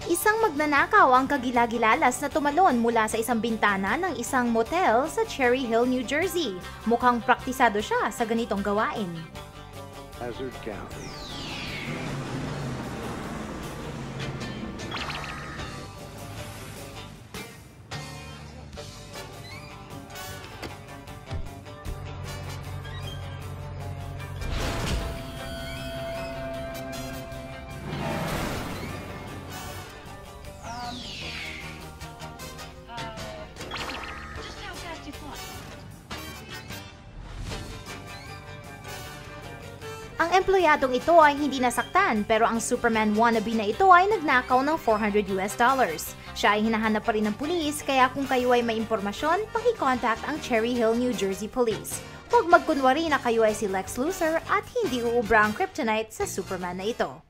Isang magnanakaw ang kagilagilalas na tumalon mula sa isang bintana ng isang motel sa Cherry Hill, New Jersey. Mukhang praktisado siya sa ganitong gawain. Hazard County. Just how fast you fly. Ang empleyadong ito ay hindi nasaktan pero ang Superman wannabe na ito ay nagnakaw ng $400. Siya ay hinahanap pa rin ng pulis kaya kung kayo ay may impormasyon, paki-contact ang Cherry Hill, New Jersey Police. Huwag magkunwari na kayo ay si Lex Luthor at hindi uubra ang kryptonite sa Superman na ito.